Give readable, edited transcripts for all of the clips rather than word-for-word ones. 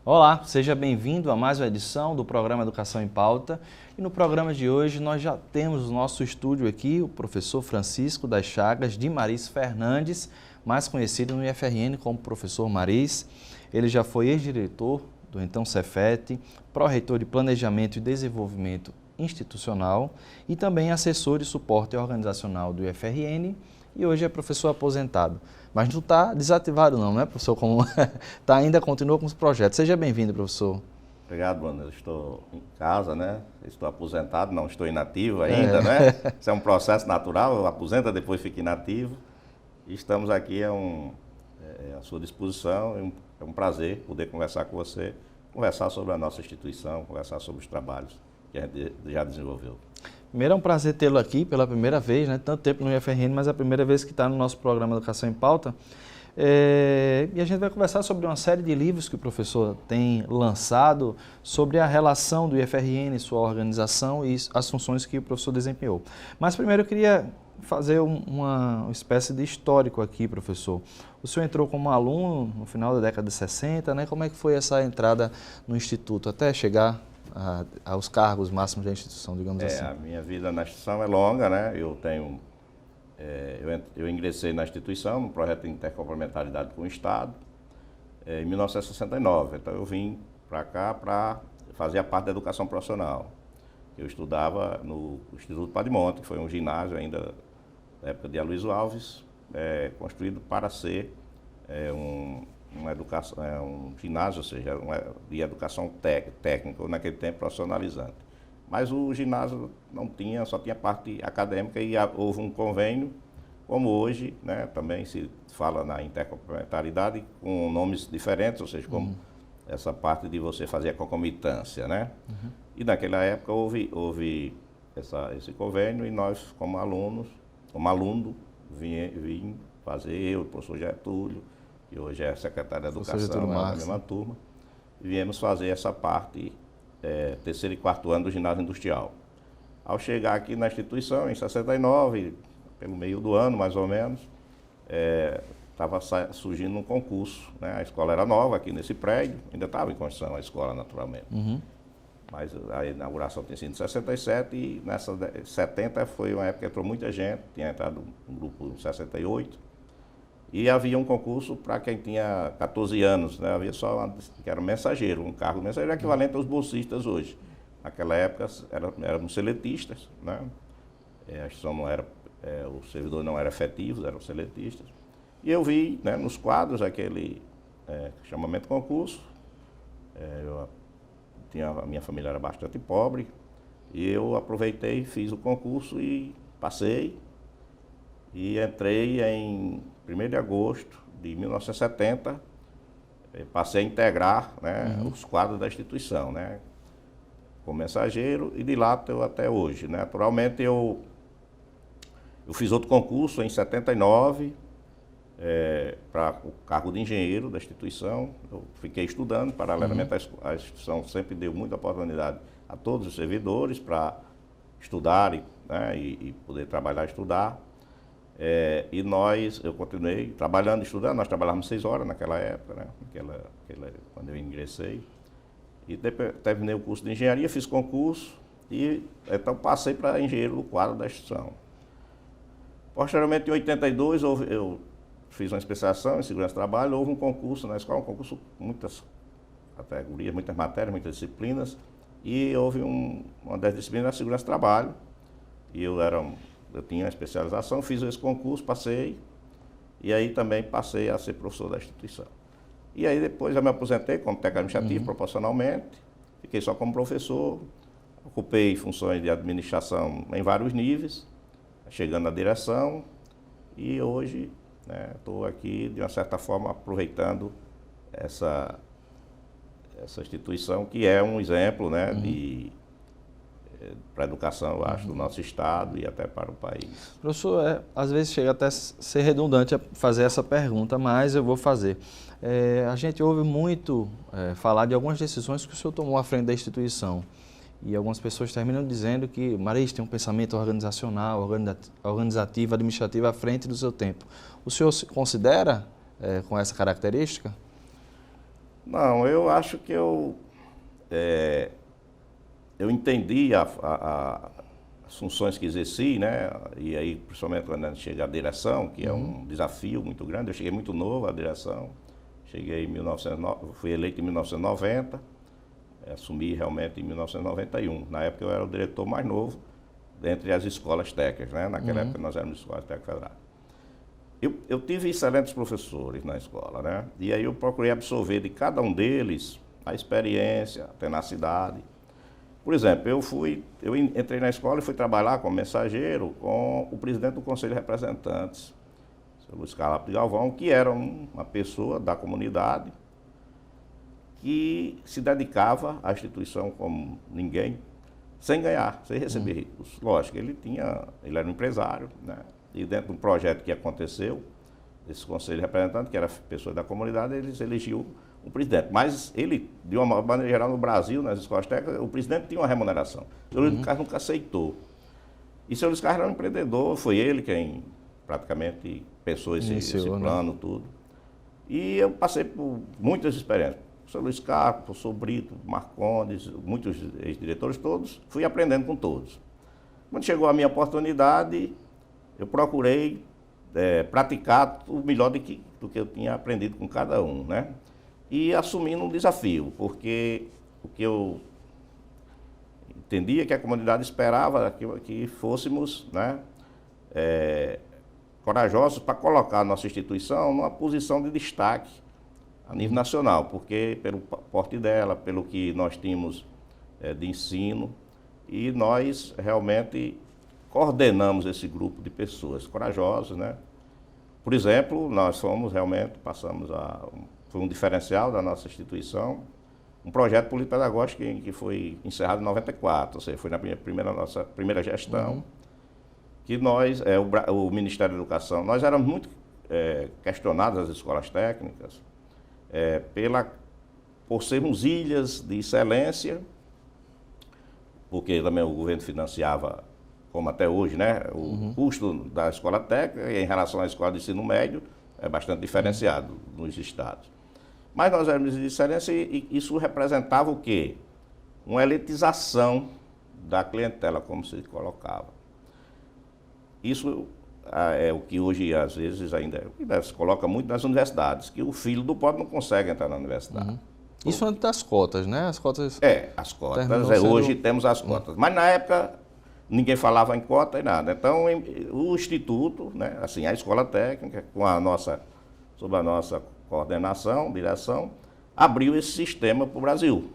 Olá, seja bem-vindo a mais uma edição do programa Educação em Pauta. E no programa de hoje nós já temos o nosso estúdio aqui, o professor Francisco das Chagas de Maris Fernandes, mais conhecido no IFRN como professor Maris. Ele já foi ex-diretor do então Cefet, pró-reitor de Planejamento e Desenvolvimento Institucional e também assessor de suporte organizacional do IFRN e hoje é professor aposentado. Mas não está desativado não, né, professor? Como ainda continua com os projetos. Seja bem-vindo, professor. Obrigado, Bruno. Eu estou em casa, né? Estou aposentado, não estou inativo ainda, né? Isso é um processo natural, aposenta, depois fica inativo. E estamos aqui à sua disposição. É um prazer poder conversar com você, conversar sobre a nossa instituição, conversar sobre os trabalhos que a gente já desenvolveu. Primeiro é um prazer tê-lo aqui pela primeira vez, né? Tanto tempo no IFRN, mas é a primeira vez que está no nosso programa Educação em Pauta. E a gente vai conversar sobre uma série de livros que o professor tem lançado sobre a relação do IFRN, sua organização e as funções que o professor desempenhou. Mas primeiro eu queria fazer uma espécie de histórico aqui, professor. O senhor entrou como aluno no final da década de 60, né? Como é que foi essa entrada no Instituto até chegar aos cargos máximos da instituição, digamos assim? A minha vida na instituição é longa, né? Eu ingressei na instituição no projeto de intercomplementaridade com o Estado em 1969. Então eu vim para cá para fazer a parte da educação profissional. Eu estudava no Instituto Padmonte, que foi um ginásio ainda da época de Aloysio Alves, construído para ser um ginásio, ou seja, de educação técnica, ou naquele tempo profissionalizante. Mas o ginásio só tinha parte acadêmica e houve um convênio, como hoje, né, também se fala na intercomplementaridade com nomes diferentes, ou seja, como essa parte de você fazer a concomitância, né? E naquela época houve esse convênio e nós, como aluno, vim fazer, eu, o professor Getúlio, que hoje é secretário de Educação, na mesma turma, e viemos fazer essa parte, terceiro e quarto ano do ginásio industrial. Ao chegar aqui na instituição, em 69, pelo meio do ano, mais ou menos, estava surgindo um concurso, né? A escola era nova aqui nesse prédio, ainda estava em construção a escola, naturalmente. Mas a inauguração tinha sido em 67 e nessa 70 foi uma época que entrou muita gente, tinha entrado um grupo em 68. E havia um concurso para quem tinha 14 anos, né? Havia só que era mensageiro, um cargo mensageiro equivalente aos bolsistas hoje. Naquela época éramos seletistas, né? A instituição não era, o servidor não era efetivo, eram seletistas. E eu vi, né, nos quadros aquele chamamento concurso. A minha família era bastante pobre e eu aproveitei, fiz o concurso e passei. E entrei em 1º de agosto de 1970, passei a integrar, né, os quadros da instituição, né, como mensageiro, e de lá estou até hoje, né. Naturalmente eu fiz outro concurso em 79, para o cargo de engenheiro da instituição. Eu fiquei estudando, paralelamente à instituição sempre deu muita oportunidade a todos os servidores para estudarem, né, e poder trabalhar e estudar. Eu continuei trabalhando, estudando. Nós trabalhávamos 6 horas naquela época, né? Quando eu ingressei. E depois, terminei o curso de engenharia, fiz concurso e então passei para engenheiro do quadro da instituição. Posteriormente, em 82, eu fiz uma especialização em segurança do trabalho. Houve um concurso na escola, um concurso com muitas categorias, muitas matérias, muitas disciplinas. E houve uma das disciplinas da segurança do trabalho. E eu tinha uma especialização, fiz esse concurso, passei, e aí também passei a ser professor da instituição. E aí depois eu me aposentei como técnico administrativo, proporcionalmente, fiquei só como professor, ocupei funções de administração em vários níveis, chegando à direção, e hoje estou aqui, de uma certa forma, aproveitando essa instituição, que é um exemplo, né, para a educação, eu acho, do nosso estado e até para o país. Professor, às vezes chega até a ser redundante a fazer essa pergunta, mas eu vou fazer. A gente ouve muito falar de algumas decisões que o senhor tomou à frente da instituição. E algumas pessoas terminam dizendo que Maris tem um pensamento organizacional, organizativo, administrativo à frente do seu tempo. O senhor se considera com essa característica? Não, eu acho que eu entendi as funções que exerci, né? E aí, principalmente quando a gente chega à direção, que é um desafio muito grande. Eu cheguei muito novo à direção, cheguei fui eleito em 1990, assumi realmente em 1991. Na época eu era o diretor mais novo entre as escolas técnicas, né? Naquela época nós éramos escolas técnicas federais. Eu tive excelentes professores na escola, né? E aí eu procurei absorver de cada um deles a experiência, a tenacidade. Por exemplo, eu entrei na escola e fui trabalhar como mensageiro com o presidente do Conselho de Representantes, o senhor Luiz Carlos de Galvão, que era uma pessoa da comunidade que se dedicava à instituição como ninguém, sem ganhar, sem receber recursos. Lógico, ele era um empresário, né? E dentro de um projeto que aconteceu, esse Conselho de Representantes, que era pessoa da comunidade, eles elegiam o presidente. Mas ele, de uma maneira geral, no Brasil, nas escolas técnicas, o presidente tinha uma remuneração. O senhor Luiz Carlos nunca aceitou. E o senhor Luiz Carlos era um empreendedor, foi ele quem praticamente pensou esse plano, tudo. E eu passei por muitas experiências. O senhor Luiz Carlos, o professor Brito, Marcondes, muitos ex-diretores, todos, fui aprendendo com todos. Quando chegou a minha oportunidade, eu procurei praticar o melhor do que eu tinha aprendido com cada um, né? E assumindo um desafio, porque o que eu entendia que a comunidade esperava que fôssemos, né, corajosos para colocar a nossa instituição numa posição de destaque a nível nacional, porque pelo porte dela, pelo que nós tínhamos de ensino, e nós realmente coordenamos esse grupo de pessoas corajosas, né? Por exemplo, nós foi um diferencial da nossa instituição, um projeto político-pedagógico que foi encerrado em 94, ou seja, foi na nossa primeira gestão, que nós, o Ministério da Educação, nós éramos muito questionados, as escolas técnicas, por sermos ilhas de excelência, porque também o governo financiava, como até hoje, né, o custo da escola técnica em relação à escola de ensino médio é bastante diferenciado nos estados. Mas nós éramos de excelência e isso representava o quê? Uma elitização da clientela, como se colocava. Isso é o que hoje, às vezes, ainda se coloca muito nas universidades, que o filho do pobre não consegue entrar na universidade. Isso antes das cotas, né? As cotas... as cotas. Hoje temos as cotas. Mas na época ninguém falava em cota e nada. Então o Instituto, né, assim, a escola técnica, sob a nossa coordenação, direção, abriu esse sistema para o Brasil.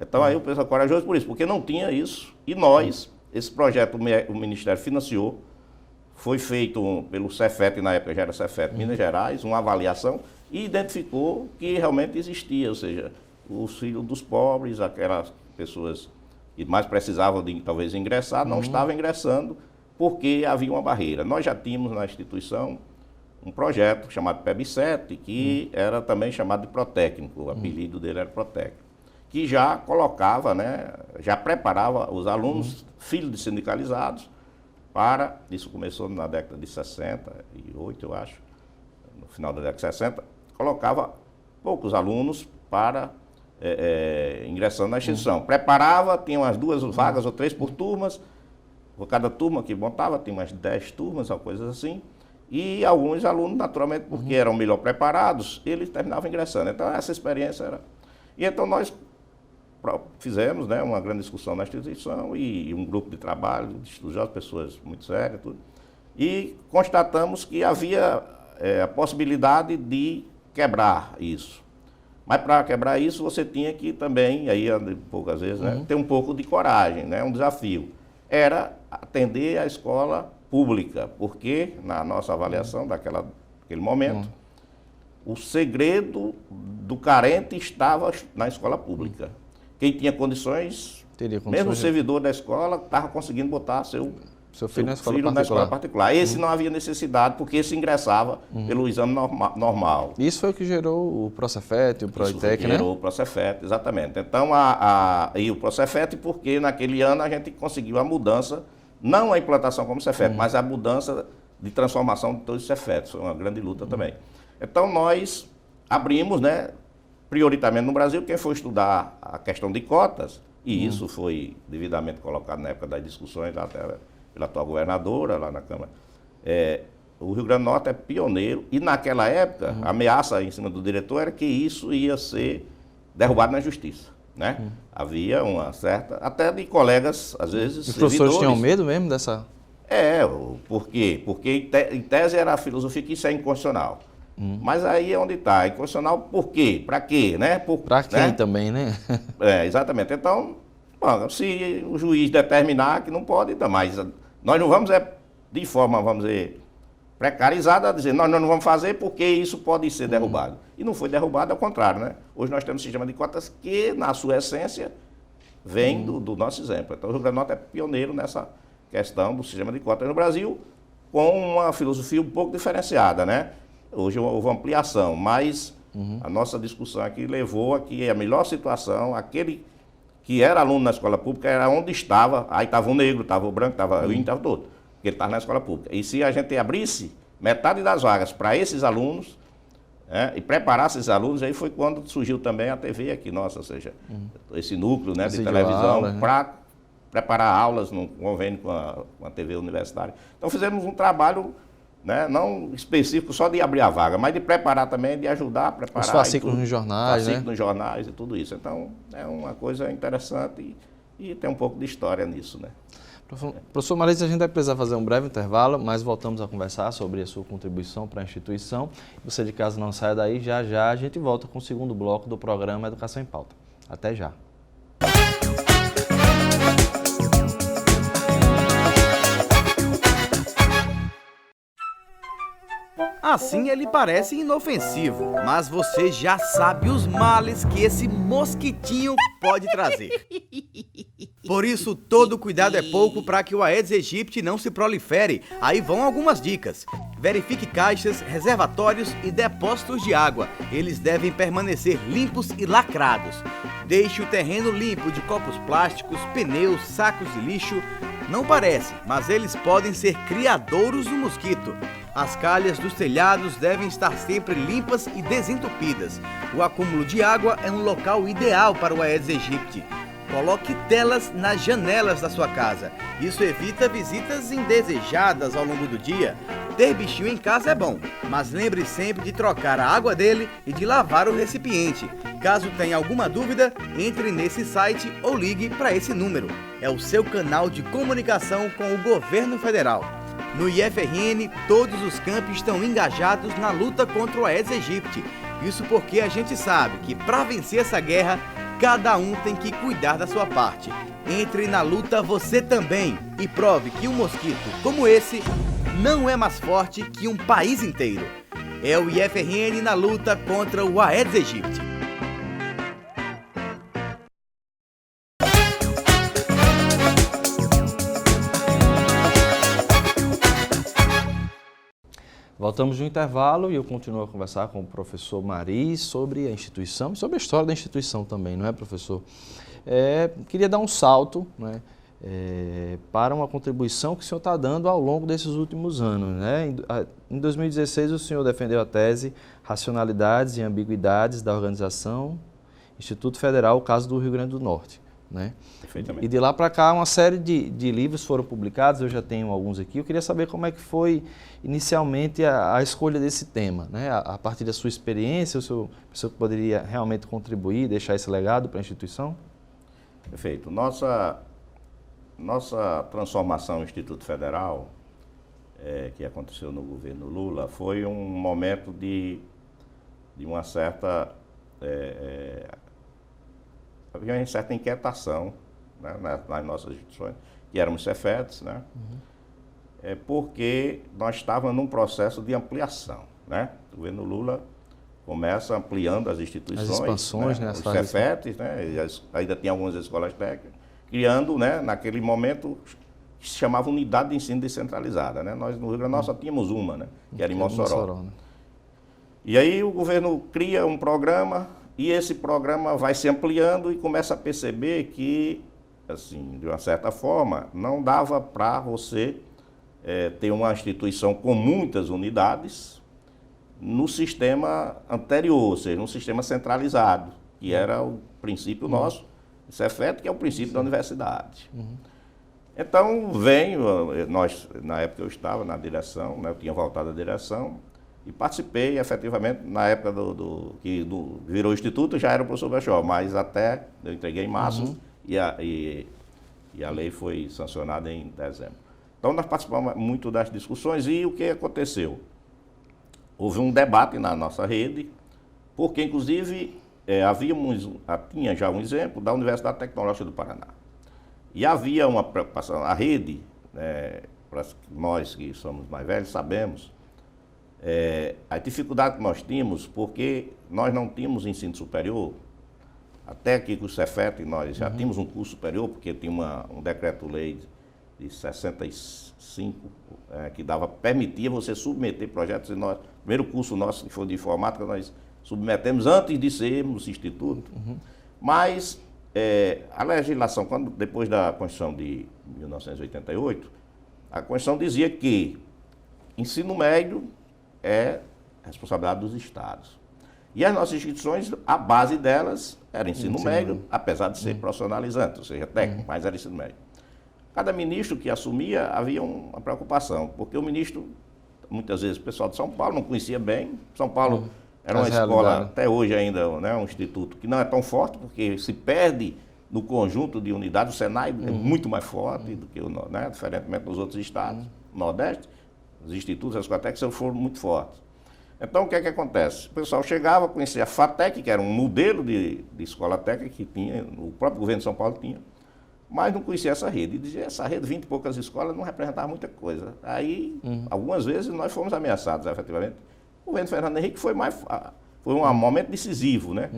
Então aí o pessoal corajoso por isso, porque não tinha isso. E nós, esse projeto o Ministério financiou, foi feito pelo Cefet, na época já era Cefet, Minas Gerais, uma avaliação, e identificou que realmente existia, ou seja, os filhos dos pobres, aquelas pessoas que mais precisavam de talvez ingressar, não estavam ingressando porque havia uma barreira. Nós já tínhamos na instituição um projeto chamado PEB7, que era também chamado de Protécnico, o apelido dele era Protécnico, que já colocava, né, já preparava os alunos, filhos de sindicalizados, isso começou na década de 68, eu acho, no final da década de 60, colocava poucos alunos para ingressando na instituição. Preparava, tinha umas 2 vagas ou 3 por turmas, por cada turma que montava, tinha umas 10 turmas, ou coisas assim, e alguns alunos, naturalmente, porque eram melhor preparados, eles terminavam ingressando. Então, essa experiência era... E então nós fizemos, né, uma grande discussão na instituição e um grupo de trabalho, de estudiosos, pessoas muito sérias, tudo, e constatamos que havia a possibilidade de quebrar isso. Mas para quebrar isso, você tinha que também, aí poucas vezes, né, ter um pouco de coragem, né, um desafio. Era atender a escola pública, porque na nossa avaliação daquele momento, o segredo do carente estava na escola pública. Quem tinha condições, mesmo o servidor da escola, estava conseguindo botar seu filho na escola particular. Esse não havia necessidade, porque esse ingressava pelo exame normal. Isso foi o que gerou o Procefet, o Proitec, né? Gerou o Procefet, exatamente. Então, e o Procefet, porque naquele ano a gente conseguiu a mudança, não a implantação como Cefet, mas a mudança de transformação de todos os Cefetes. Foi uma grande luta também. Então, nós abrimos, né, prioritariamente no Brasil, quem for estudar a questão de cotas, e isso foi devidamente colocado na época das discussões até pela atual governadora lá na Câmara, o Rio Grande do Norte é pioneiro, e naquela época, a ameaça em cima do diretor era que isso ia ser derrubado na justiça, né? Havia uma certa, até de colegas, às vezes, os professores tinham medo mesmo dessa... Por quê? Porque em tese era a filosofia que isso é inconstitucional. Mas aí é onde está. Inconstitucional por quê? Para quê? Né? Para quem, né? Também, né? Exatamente. Então, bom, se o juiz determinar que não pode, então, mas nós não vamos, de forma, vamos dizer, precarizada, dizer, nós não vamos fazer porque isso pode ser derrubado. E não foi derrubado, ao contrário, né? Hoje nós temos um sistema de cotas que, na sua essência, vem do nosso exemplo. Então, o Rio Grande do Norte é pioneiro nessa questão do sistema de cotas no Brasil, com uma filosofia um pouco diferenciada, né? Hoje houve uma ampliação, mas a nossa discussão aqui levou a que a melhor situação, aquele que era aluno na escola pública, era onde estava, aí estava o negro, estava o branco, estava o índio, estava todo, porque ele estava na escola pública. E se a gente abrisse metade das vagas para esses alunos, e preparasse esses alunos, aí foi quando surgiu também a TV aqui, nossa, ou seja, esse núcleo, né, de televisão, para preparar aulas num convênio com a TV universitária. Então fizemos um trabalho, né, não específico só de abrir a vaga, mas de preparar também, de ajudar a preparar. Os fascículos nos jornais, fascículos nos jornais e tudo isso. Então, é uma coisa interessante e tem um pouco de história nisso, né? Professor Marisa, a gente vai precisar fazer um breve intervalo, mas voltamos a conversar sobre a sua contribuição para a instituição. Você de casa não saia daí, já já a gente volta com o segundo bloco do programa Educação em Pauta. Até já. Assim ele parece inofensivo, mas você já sabe os males que esse mosquitinho pode trazer. Por isso, todo cuidado é pouco para que o Aedes aegypti não se prolifere. Aí vão algumas dicas. Verifique caixas, reservatórios e depósitos de água. Eles devem permanecer limpos e lacrados. Deixe o terreno limpo de copos plásticos, pneus, sacos de lixo. Não parece, mas eles podem ser criadouros do mosquito. As calhas dos telhados devem estar sempre limpas e desentupidas. O acúmulo de água é um local ideal para o Aedes aegypti. Coloque telas nas janelas da sua casa. Isso evita visitas indesejadas ao longo do dia. Ter bichinho em casa é bom, mas lembre sempre de trocar a água dele e de lavar o recipiente. Caso tenha alguma dúvida, entre nesse site ou ligue para esse número. É o seu canal de comunicação com o governo federal. No IFRN, todos os campos estão engajados na luta contra o Aedes aegypti. Isso porque a gente sabe que para vencer essa guerra, cada um tem que cuidar da sua parte. Entre na luta você também e prove que um mosquito como esse não é mais forte que um país inteiro. É o IFRN na luta contra o Aedes aegypti. Voltamos no intervalo e eu continuo a conversar com o professor Maris sobre a instituição e sobre a história da instituição também, não é, professor? Queria dar um salto, né, para uma contribuição que o senhor está dando ao longo desses últimos anos, né? Em 2016, o senhor defendeu a tese Racionalidades e Ambiguidades da Organização Instituto Federal, o caso do Rio Grande do Norte. Né? Perfeitamente. E de lá para cá uma série de livros foram publicados, eu já tenho alguns aqui. Eu queria saber como é que foi inicialmente a escolha desse tema, né? A partir da sua experiência, o senhor poderia realmente contribuir, deixar esse legado para a instituição? Perfeito. Nossa transformação no Instituto Federal, que aconteceu no governo Lula, foi um momento de uma certa... havia uma certa inquietação, né, nas nossas instituições, que éramos Cefetes, né? Porque nós estávamos num processo de ampliação, né? O governo Lula começa ampliando as instituições, as expansões, né? Os Cefetes, né? Ainda tem algumas escolas técnicas, criando, né, naquele momento, que se chamava Unidade de Ensino Descentralizada, né? Nós no Rio Grande do Norte só tínhamos uma, né? Que era em Mossoró. Né? E aí o governo cria um programa, e esse programa vai se ampliando e começa a perceber que, assim, de uma certa forma, não dava para você ter uma instituição com muitas unidades, no sistema anterior, ou seja, no sistema centralizado, que era o princípio nosso, o Cefet, que é o princípio da universidade. Então, na época eu estava na direção, né, eu tinha voltado à direção, e participei efetivamente, na época que virou instituto, já era o professor Belchior, mas até eu entreguei em março e a lei foi sancionada em dezembro. Então nós participamos muito das discussões e o que aconteceu? Houve um debate na nossa rede, porque inclusive tinha já um exemplo da Universidade Tecnológica do Paraná. E havia uma preocupação, a rede, para nós que somos mais velhos sabemos, a dificuldade que nós tínhamos, porque nós não tínhamos ensino superior, até aqui com o Cefet nós já tínhamos um curso superior, porque tinha um decreto-lei de 65, que permitia você submeter projetos, e o primeiro curso nosso, que foi de informática, nós submetemos antes de sermos instituto, mas a legislação, depois da Constituição de 1988, a Constituição dizia que ensino médio é responsabilidade dos estados. E as nossas instituições, a base delas era ensino médio, apesar de ser profissionalizante, ou seja, técnico, mas era ensino médio. Cada ministro que assumia havia uma preocupação, porque o ministro, muitas vezes o pessoal de São Paulo não conhecia bem. São Paulo era uma escola, até hoje ainda, né, um instituto que não é tão forte, porque se perde no conjunto de unidades. O Senai é muito mais forte do que diferentemente dos outros estados, Nordeste. Os institutos, as escolas técnicas foram muito fortes. Então, o que é que acontece? O pessoal chegava, conhecia a FATEC, que era um modelo de escola técnica que tinha, o próprio governo de São Paulo tinha, mas não conhecia essa rede. E dizia, essa rede, 20 e poucas escolas, não representava muita coisa. Aí, algumas vezes, nós fomos ameaçados, efetivamente. O governo Fernando Henrique foi um momento decisivo, né?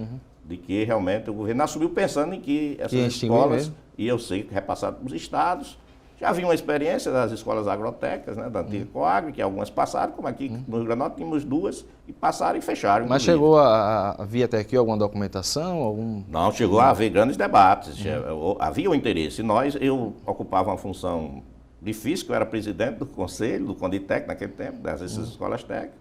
De que realmente o governo assumiu pensando em que essas escolas iam ser repassadas para os estados. Já havia uma experiência das escolas agrotécnicas, né, da antiga Coagro, que algumas passaram, como aqui no Rio Grande do Norte tínhamos duas, e passaram e fecharam. Mas chegou a vir até aqui alguma documentação? Não, chegou a haver grandes debates, havia o interesse. Eu ocupava uma função difícil, que eu era presidente do conselho, do Conditec naquele tempo, dessas escolas técnicas,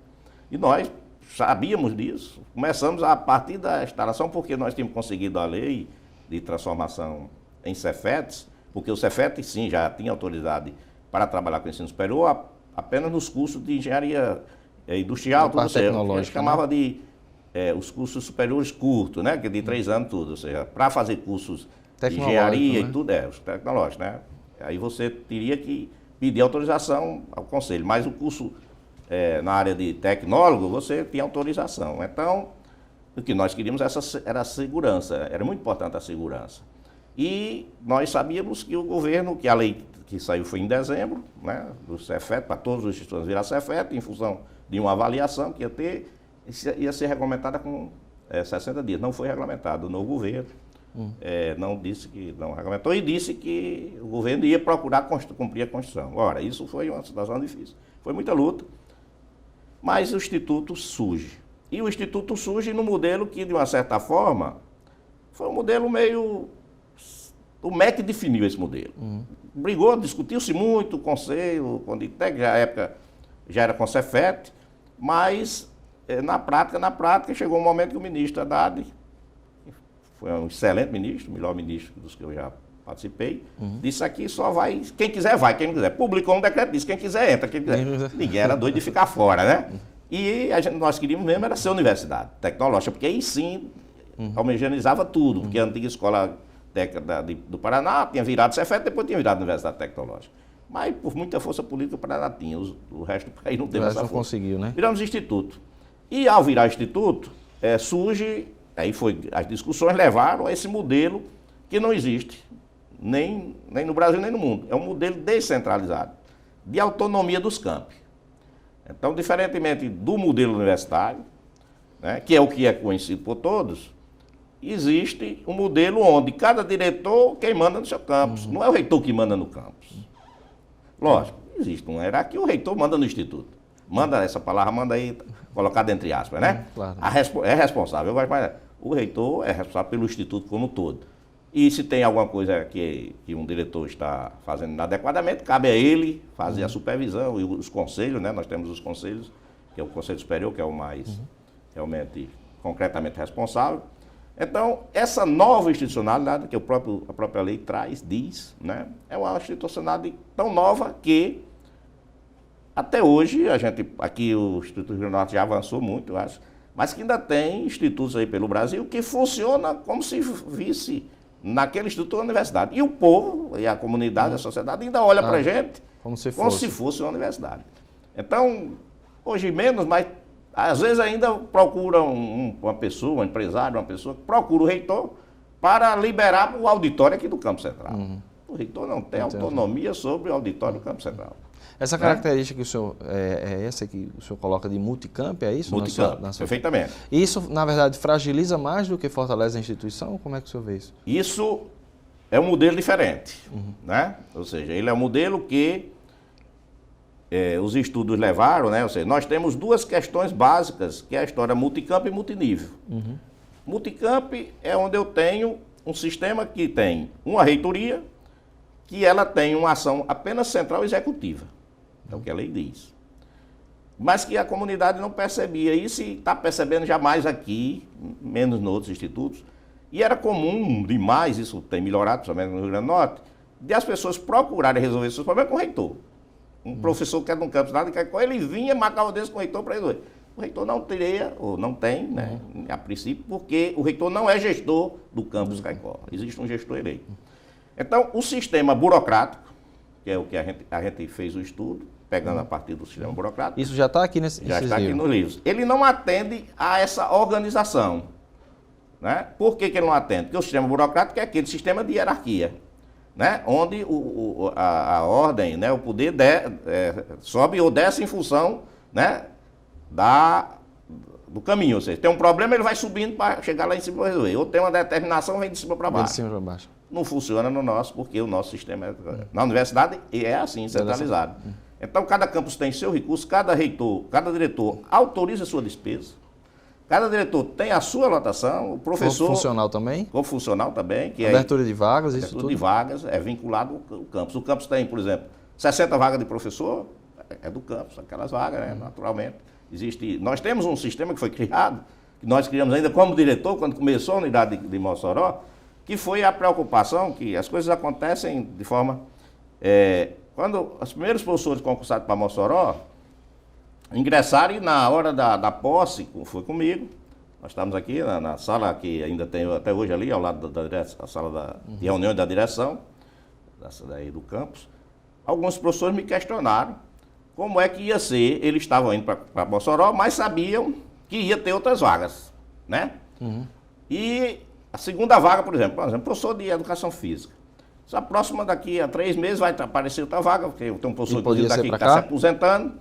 e nós sabíamos disso. Começamos a partir da instalação, porque nós tínhamos conseguido a lei de transformação em Cefetes, porque o Cefet, sim, já tinha autoridade para trabalhar com ensino superior apenas nos cursos de engenharia industrial, tudo certo. A gente chamava de os cursos superiores curtos, né, que de 3 anos tudo, ou seja, para fazer cursos de engenharia e tudo, os tecnológicos, né. Aí você teria que pedir autorização ao conselho, mas o curso na área de tecnólogo, você tinha autorização. Então, o que nós queríamos era a segurança, era muito importante a segurança. E nós sabíamos que o governo, que a lei que saiu foi em dezembro, né, do Cefet, para todos os institutos virar Cefet, em função de uma avaliação que ia ser regulamentada com 60 dias. Não foi regulamentado. O novo governo não disse que não regulamentou e disse que o governo ia procurar cumprir a Constituição. Ora, isso foi uma situação difícil. Foi muita luta, mas o Instituto surge. E o Instituto surge no modelo que, de uma certa forma, foi um modelo meio... O MEC definiu esse modelo. Brigou, discutiu-se muito, o Conselho, o Conditec, na época já era com Cefet, mas na prática, chegou um momento que o ministro Haddad, foi um excelente ministro, o melhor ministro dos que eu já participei, disse aqui só vai, quem quiser vai, quem não quiser. Publicou um decreto, disse quem quiser entra, quem quiser. Ninguém era doido de ficar fora, né? E nós queríamos mesmo era ser universidade tecnológica, porque aí sim homogeneizava tudo, porque a antiga escola técnica do Paraná tinha virado Cefet, depois tinha virado Universidade Tecnológica. Mas por muita força política o Paraná tinha, o resto do país não teve essa força. Conseguiu, né? Viramos instituto. E ao virar instituto, surge, aí as discussões levaram a esse modelo que não existe, nem no Brasil nem no mundo. É um modelo descentralizado, de autonomia dos campi. Então, diferentemente do modelo universitário, né, que é o que é conhecido por todos, existe um modelo onde cada diretor, quem manda no seu campus. Não é o reitor que manda no campus. Lógico, existe uma hierarquia, o reitor manda no instituto. Manda essa palavra, manda aí, colocada entre aspas, né? Claro. É responsável, o reitor é responsável pelo instituto como um todo. E se tem alguma coisa que um diretor está fazendo inadequadamente, cabe a ele fazer a supervisão e os conselhos, né? Nós temos os conselhos que é o Conselho Superior, que é o mais realmente concretamente responsável. Então, essa nova institucionalidade que a própria lei diz, né, é uma institucionalidade tão nova que até hoje, aqui o Instituto Rio Grande do Norte já avançou muito, eu acho, mas que ainda tem institutos aí pelo Brasil que funciona como se visse naquele instituto uma universidade. E o povo, e a comunidade, a sociedade ainda olha para a gente como se fosse uma universidade. Então, hoje menos, mas às vezes ainda procura uma pessoa, um empresário, uma pessoa que procura o reitor para liberar o auditório aqui do Campo Central. O reitor não tem autonomia sobre o auditório do Campo Central. Essa característica que o senhor, essa que o senhor coloca de multicamp, é isso? Multicamp, perfeitamente. Isso, na verdade, fragiliza mais do que fortalece a instituição? Como é que o senhor vê isso? Isso é um modelo diferente, né? Ou seja, ele é um modelo que os estudos levaram, né? Ou seja, nós temos duas questões básicas, que é a história multicamp e multinível. Multicamp é onde eu tenho um sistema que tem uma reitoria, que ela tem uma ação apenas central executiva. É o que a lei diz. Mas que a comunidade não percebia isso e está percebendo jamais aqui, menos nos outros institutos. E era comum demais, isso tem melhorado, principalmente no Rio Grande do Norte, de as pessoas procurarem resolver seus problemas com o reitor. Um professor que é de um campus nada, ele vinha marcar o dedo com o reitor para resolver. O reitor não teria, ou não tem, né, a princípio, porque o reitor não é gestor do campus Caicó. Existe um gestor eleito. Então, o sistema burocrático, que é o que a gente fez o estudo, pegando a partir do sistema burocrático. Isso já está aqui nesses livros? Já está aqui nos livros. Ele não atende a essa organização. Né? Por que ele não atende? Porque o sistema burocrático é aquele sistema de hierarquia, né? Onde a ordem, né, o poder sobe ou desce em função, né, do caminho. Ou seja, tem um problema, ele vai subindo para chegar lá em cima para resolver. Ou tem uma determinação, vem de cima para baixo. Vem de cima para baixo. Não funciona no nosso, porque o nosso sistema na universidade é assim, centralizado. Então, cada campus tem seu recurso, cada reitor, cada diretor autoriza a sua despesa, cada diretor tem a sua lotação, o professor... Corpo funcional também? Corpo funcional também. Que abertura de vagas, isso tudo? Abertura de vagas, é vinculado ao campus. O campus tem, por exemplo, 60 vagas de professor, é do campus, aquelas vagas, né, naturalmente. Nós temos um sistema que foi criado, que nós criamos ainda como diretor, quando começou a unidade de Mossoró, que foi a preocupação que as coisas acontecem de forma... quando os primeiros professores concursados para Mossoró ingressaram, e na hora da posse, foi comigo, nós estávamos aqui na sala que ainda tem até hoje ali, ao lado da direção, a sala de reunião da direção, daí do campus. Alguns professores me questionaram como é que ia ser, eles estavam indo para Mossoró, mas sabiam que ia ter outras vagas, né? E a segunda vaga, por exemplo, professor de educação física. A próxima daqui a 3 meses vai aparecer outra vaga, porque eu tenho um professor daqui que está se aposentando,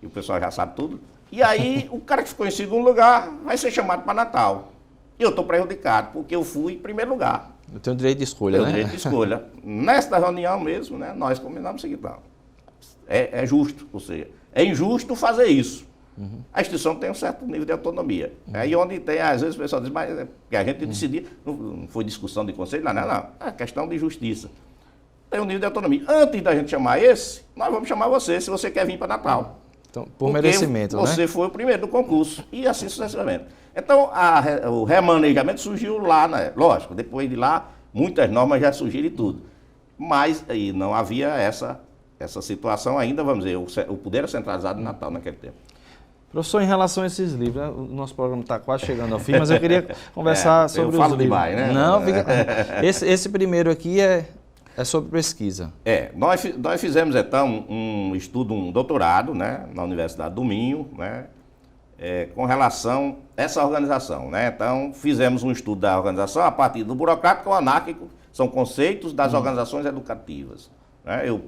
e o pessoal já sabe tudo. E aí, o cara que ficou em segundo lugar vai ser chamado para Natal. E eu estou prejudicado, porque eu fui em primeiro lugar. Eu tenho direito de escolha, né? Direito de escolha. Nesta reunião mesmo, né, nós combinamos o seguinte, não, é justo, ou seja, é injusto fazer isso. A instituição tem um certo nível de autonomia. Aí onde tem, às vezes o pessoal diz, mas que a gente decidir, não foi discussão de conselho, não, é questão de justiça. Tem um nível de autonomia. Antes da gente chamar esse, nós vamos chamar você, se você quer vir para Natal. Então, por merecimento, né? Você foi o primeiro do concurso, e assim sucessivamente. Então, o remanejamento surgiu lá, né? Lógico, depois de lá, muitas normas já surgiram e tudo. Mas aí não havia essa situação ainda, vamos dizer, o poder era centralizado em Natal naquele tempo. Professor, em relação a esses livros, né, o nosso programa está quase chegando ao fim, mas eu queria conversar sobre os livros. Demais, né? Não, esse primeiro aqui é sobre pesquisa. Nós fizemos então um estudo, um doutorado, né, na Universidade do Minho, né, com relação a essa organização, né? Então fizemos um estudo da organização a partir do burocrático ao anárquico, são conceitos das organizações educativas, né? Eu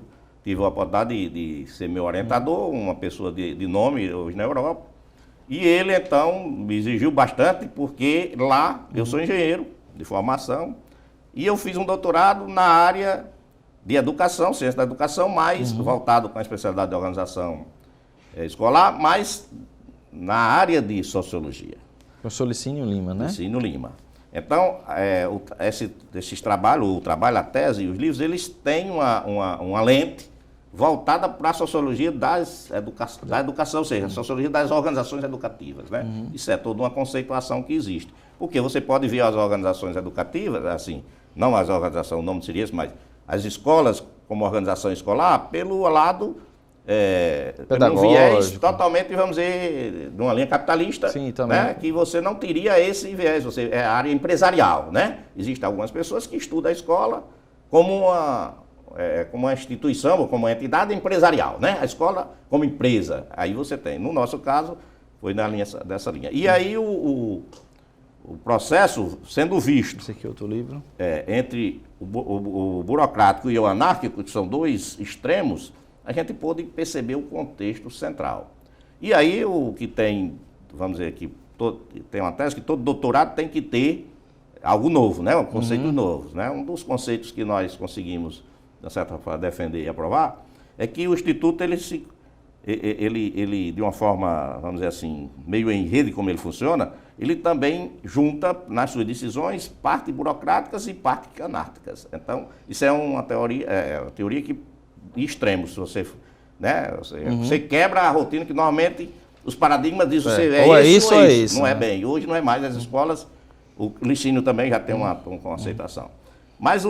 tive a oportunidade de ser meu orientador, uma pessoa de nome hoje na Europa. E ele, então, me exigiu bastante, porque lá eu sou engenheiro de formação e eu fiz um doutorado na área de educação, ciência da educação, mais voltado com a especialidade de organização escolar, mas na área de sociologia. Professor Licínio Lima, né? Licínio Lima. Então, esses trabalhos, a tese e os livros, eles têm uma lente voltada para a sociologia da educação, ou seja, a sociologia das organizações educativas, né? Isso é toda uma conceituação que existe. Porque você pode ver as organizações educativas, assim, não as organizações, o nome seria esse, mas as escolas como organização escolar, pelo lado, pelo viés totalmente, vamos dizer, de uma linha capitalista. Sim, também. Né? Que você não teria esse viés, é a área empresarial, né? Existem algumas pessoas que estudam a escola como uma instituição ou como uma entidade empresarial, né? A escola como empresa. Aí você tem. No nosso caso, foi dessa linha. E aí o processo sendo visto. Esse aqui é outro livro. Entre o burocrático e o anárquico, que são dois extremos, a gente pôde perceber o contexto central. E aí o que tem, vamos dizer aqui, tem uma tese que todo doutorado tem que ter algo novo, né? Conceitos novos, né? Um dos conceitos que nós conseguimos, de certa forma, defender e aprovar, é que o Instituto, ele de uma forma, vamos dizer assim, meio em rede, como ele funciona, ele também junta nas suas decisões parte burocráticas e parte anárquicas. Então, isso é uma teoria que, de extremos, se você, né? Você quebra a rotina que normalmente os paradigmas dizem, isso ou é isso. Não é bem. Hoje não é mais. As escolas, o ensino também já tem uma conceituação. Mas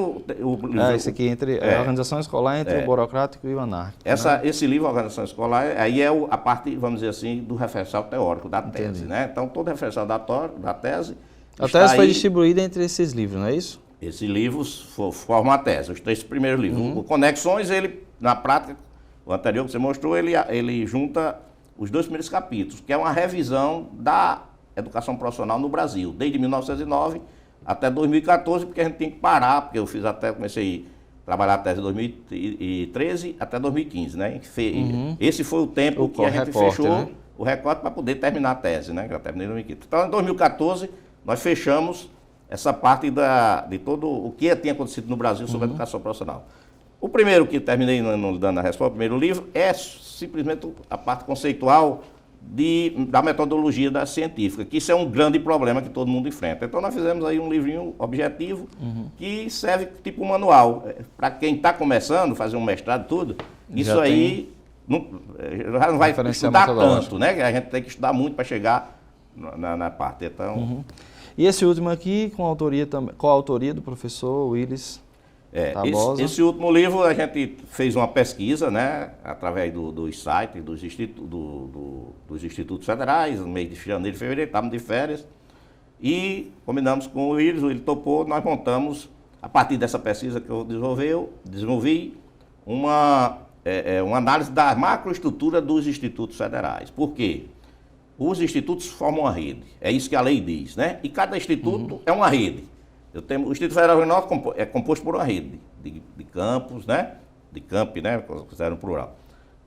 esse aqui entre a organização escolar, entre o burocrático e o anárquico. Esse livro, Organização Escolar, aí é a parte, vamos dizer assim, do referencial teórico da tese, né? Então, todo referencial da tese... A tese foi distribuída entre esses livros, não é isso? Esses livros formam a tese, os 3 primeiros livros. O Conexões, ele, na prática, o anterior que você mostrou, ele junta os 2 primeiros capítulos, que é uma revisão da educação profissional no Brasil, desde 1909 até 2014, porque a gente tem que parar, porque comecei a trabalhar a tese em 2013 até 2015, né? Esse foi o tempo que a gente fechou, né? O recorte para poder terminar a tese, né? Que eu terminei em 2015. Então, em 2014, nós fechamos essa parte de todo o que tinha acontecido no Brasil sobre a educação profissional. O primeiro que terminei não dando a resposta, o primeiro livro, é simplesmente a parte conceitual da metodologia da científica, que isso é um grande problema que todo mundo enfrenta. Então nós fizemos aí um livrinho objetivo que serve tipo um manual. Para quem está começando, fazer um mestrado e tudo, isso aí já não vai estudar tanto, né? A gente tem que estudar muito para chegar na parte. Então... E esse último aqui, com a autoria do professor Willis Tabosa. Esse último livro a gente fez uma pesquisa, né, através dos sites dos institutos federais, no mês de janeiro e fevereiro, estávamos de férias, e combinamos com o Willis, ele topou, nós montamos, a partir dessa pesquisa que eu desenvolvi uma análise da macroestrutura dos institutos federais. Por quê? Os institutos formam uma rede, é isso que a lei diz, né? E cada instituto é uma rede. O Instituto Federal do Norte é composto por uma rede de campos, né? De campi, né? Consideram plural.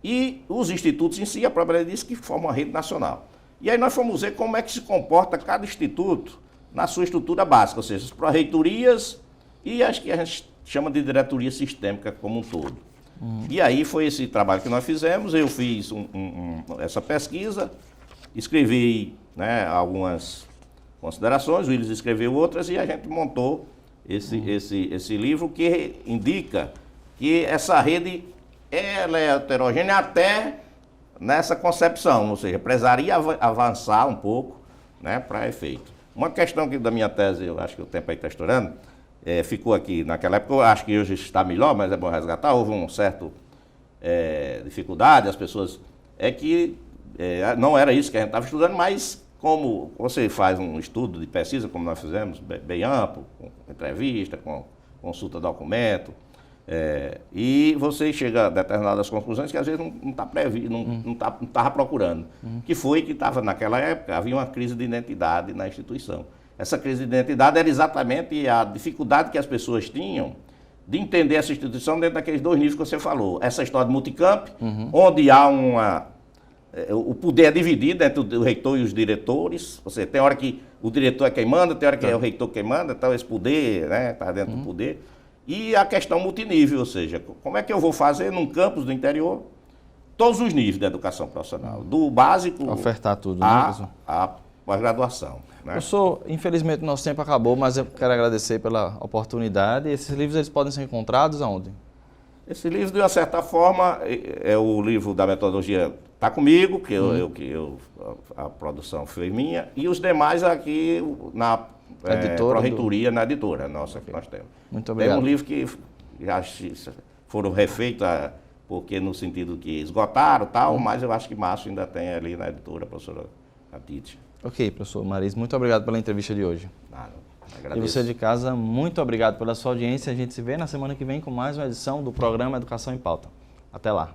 E os institutos em si, a própria lei diz que formam uma rede nacional. E aí nós fomos ver como é que se comporta cada instituto na sua estrutura básica, ou seja, as pró-reitorias e as que a gente chama de diretoria sistêmica como um todo. E aí foi esse trabalho que nós fizemos, eu fiz essa pesquisa, escrevi, né, algumas considerações, o Willis escreveu outras e a gente montou esse livro que indica que essa rede ela é heterogênea até nessa concepção, ou seja, precisaria avançar um pouco, né, para efeito. Uma questão que da minha tese, eu acho que o tempo aí está estourando, ficou aqui naquela época, eu acho que hoje está melhor, mas é bom resgatar, houve um certo dificuldade, as pessoas, não era isso que a gente estava estudando, mas como você faz um estudo de pesquisa, como nós fizemos, bem amplo, com entrevista, com consulta de documento, e você chega a determinadas conclusões que às vezes não está previsto, não estava procurando. Que foi que estava naquela época, havia uma crise de identidade na instituição. Essa crise de identidade era exatamente a dificuldade que as pessoas tinham de entender essa instituição dentro daqueles 2 níveis que você falou. Essa história de multicamp, onde há o poder é dividido entre o reitor e os diretores. Ou seja, tem hora que o diretor é quem manda, tem hora que é o reitor quem manda, então esse poder, né, está dentro do poder. E a questão multinível, ou seja, como é que eu vou fazer num campus do interior todos os níveis da educação profissional, do básico ofertar tudo, né, professor? A pós-graduação. Né? Professor, infelizmente nosso tempo acabou, mas eu quero agradecer pela oportunidade. Esses livros eles podem ser encontrados aonde? Esse livro, de uma certa forma, é o livro da metodologia, está comigo, a produção foi minha, e os demais aqui na Pró-Reitoria, na editora nossa que nós temos. Muito obrigado. Tem um livro que já foram refeitos, porque no sentido que esgotaram e tal, mas eu acho que Márcio ainda tem ali na editora, a professora Atite. Ok, professor Maris, muito obrigado pela entrevista de hoje. Agradeço. E você de casa, muito obrigado pela sua audiência. A gente se vê na semana que vem com mais uma edição do programa Educação em Pauta. Até lá.